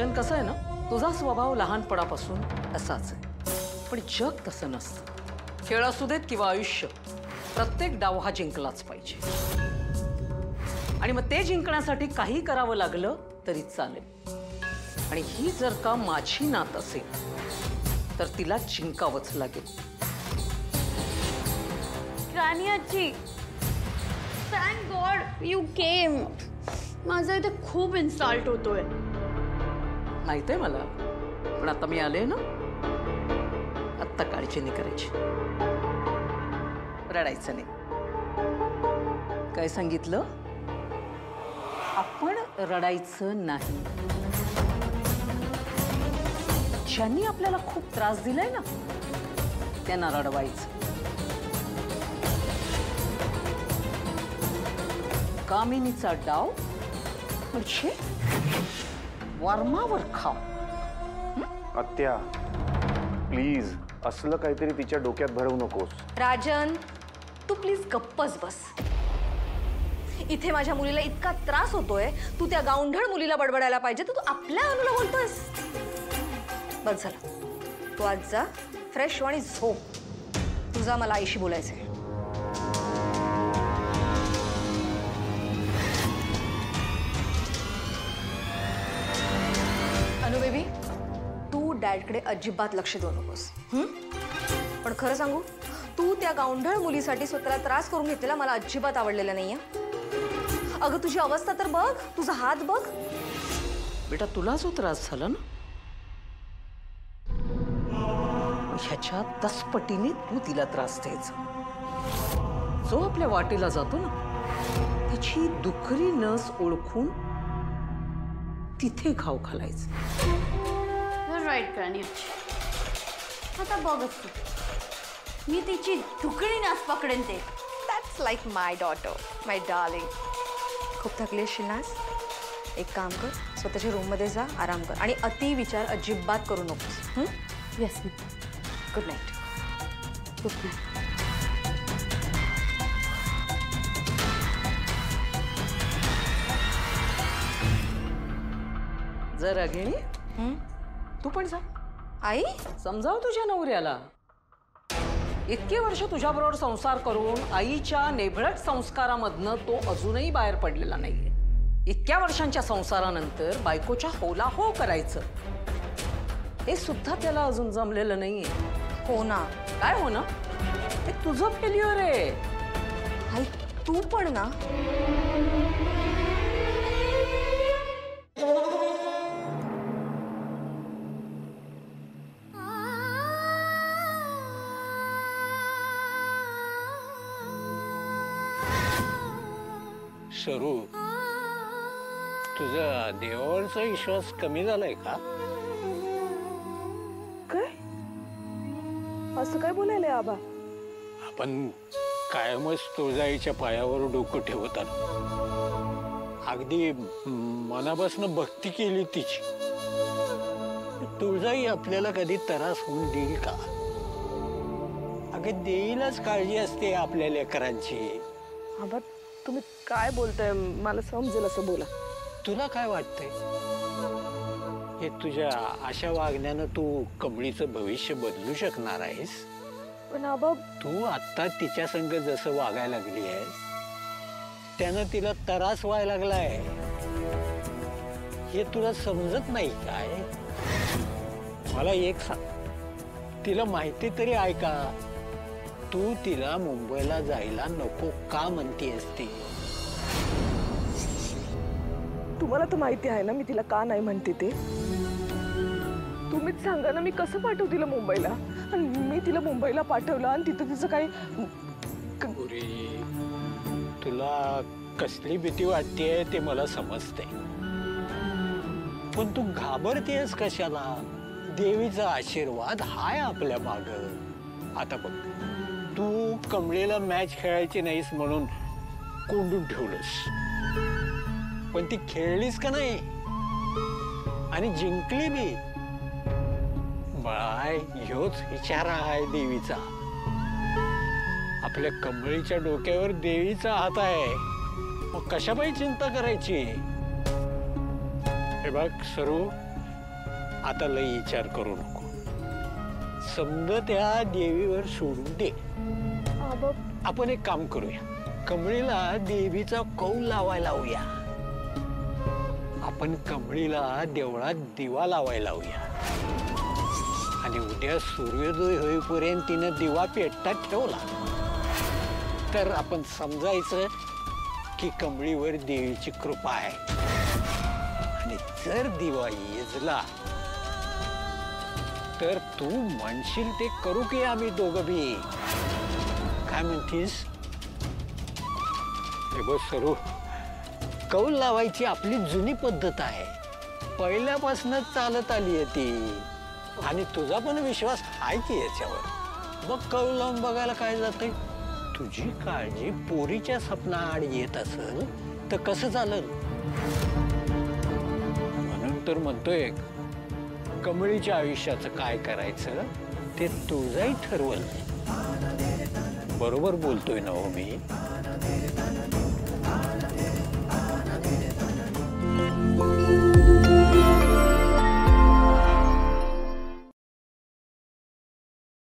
राजन, कसं आहे ना, तुझा स्वभाव लहानपणापासून असाच आहे, पण जग तसं नसतं. खेळ असू देत किंवा आयुष्य, प्रत्येक डाव हा जिंकलाच पाहिजे. आणि मग ते जिंकण्यासाठी काही करावं लागलं तरी चालेल. आणि ही जर का माझी नात असेल तर तिला जिंकावंच लागेल. राणी आजी, थँक गॉड यू केम. माझा इथे खूप इन्सल्ट होतोय. माहितीये मला, पण आता मी आले ना, आत्ता काळजी नाही करायची. रडायचं नाही. काय सांगितलं? आपण रडायचं नाही. ज्यांनी आपल्याला खूप त्रास दिलाय ना, त्यांना रडवायचं. कामिनीचा डाव म्हणजे वर्मावर खाव. आत्या, प्लीज असलं काहीतरी तिच्या डोक्यात भरवू नकोस. राजन, तू प्लीज गप्पच बस. इथे माझ्या मुलीला इतका त्रास होतोय, तू त्या गावंढळ मुलीला बडबडायला पाहिजे, तर तू आपल्या अनुला बोलतोयस. बस झालं, तू आज जा, फ्रेश आणि झोप. तुझा मला आईशी बोलायचंय. अनु बेबी, तू डॅडकडे अजिबात लक्ष देऊ नकोस. पण खरं सांगू, तू त्या गावंढळ मुलीसाठी स्वतःला त्रास करून घेतलेला मला अजिबात आवडलेला नाहीये. अगं तुझी अवस्था तर बघ, तुझा हात बघ. बेटा, तुला जो त्रास झाला ना, ह्याच्या 10 पटीने तू तिला त्रास द्यायचा. जो आपल्या वाटेला जातो ना, त्याची दुखरी नस ओळखून तिथे घाव घालायचं. राईट राणी आजी. आता बघच तू, मी तिची दुकडी नास पकडेन ते. That's like my daughter, my darling. खूप थकली असशील नास, एक काम कर, स्वतःच्या रूममध्ये जा, आराम कर आणि अति विचार अजिबात करू नकोस. Yes. Good night. Good night. जरा घेणी, तू पण जा. आई, समजाव तुझ्या नवऱ्याला. इतके वर्ष तुझ्याबरोबर संसार करून आईच्या नेभळट संस्कारामधनं तो अजूनही बाहेर पडलेला नाहीये. इतक्या वर्षांच्या संसारानंतर बायकोच्या होला हो करायचं, हे सुद्धा त्याला अजून जमलेलं नाहीये. हो ना. काय हो ना? हे तुझं फेल्युअर आहे. आई, तू पण ना. सरू, तुझा देवावरचा विश्वास कमी झालाय का? काय असं काय बोलायलंय आबा? आपण कायमच तुळजाईच्या पायावर डोकं ठेवतात, अगदी मनापासून भक्ती केली तिची. तुळजाई आपल्याला कधी त्रास होऊन देईल का? अगं देईलच, काळजी असते आपल्या लेकरांची. आबा, तुम्ही काय बोलताय? मला समजेल असं बोला. तुला काय वाटतंय? हे तुझ्या अशा वागण्यानं तू कमळीचं भविष्य बदलू शकणार आहेस? पण आबा, तू आत्ता तिच्या संग जसं वागायला लागली आहेस, त्यानं तिला त्रास व्हायला लागलाय. हे तुला समजत नाही काय? मला एक सांग, तिला माहिती तरी आहे का तू तिला मुंबईला जायला नको का म्हणतेस ती? तुम्हाला तर माहिती आहे ना मी तिला का नाही म्हणते ते. तुम्हीच सांगा ना, मी कसं पाठवू तिला मुंबईला? आणि मी तिला मुंबईला पाठवलं आणि तिथं तिचं काही. तुला कसली भीती वाटतेय ते मला समजते, पण तू घाबरतेस कशाला? देवीचा आशीर्वाद हाय आपल्या माग. आता बघ, तू कमळीला मॅच खेळायची नाहीस म्हणून कोंडून ठेवलंस, पण ती खेळलीस का नाही आणि जिंकली बी. बाय, ह्योच विचार आहे देवीचा. आपल्या कमळीच्या डोक्यावर देवीचा हात आहे, मग कशापायी चिंता करायची? हे बघ सरू, आता लई विचार करू नको. समजा त्या देवीवर सोडून दे. आबा आपण एक काम करूया, कमळीला देवीचा कौल लावायला लावूया. आपण कमळीला देवळात दिवा लावायला लावूया आणि उद्या सूर्योदय होईपर्यंत तिनं दिवा पेटतात ठेवला तर आपण समजायचं की कमळीवर देवीची कृपा आहे. आणि जर दिवा येजला तर तू म्हणशील ते करू की आम्ही दोघं बी. काय म्हणतीस? हे बघ सरू, कौल लावायची आपली जुनी पद्धत आहे, पहिल्यापासूनच चालत आली आहे ती. आणि तुझा पण विश्वास आहे की याच्यावर. बघ कौल लावून बघायला काय जातंय. तुझी काळजी पोरीच्या सपनाआड येत असेल तर कसं चालेल. म्हणून तर म्हणतोय कमळीच्या आयुष्याचं काय करायचं ते तुझंही ठरवल. बरोबर बोलतोय ना हो मी?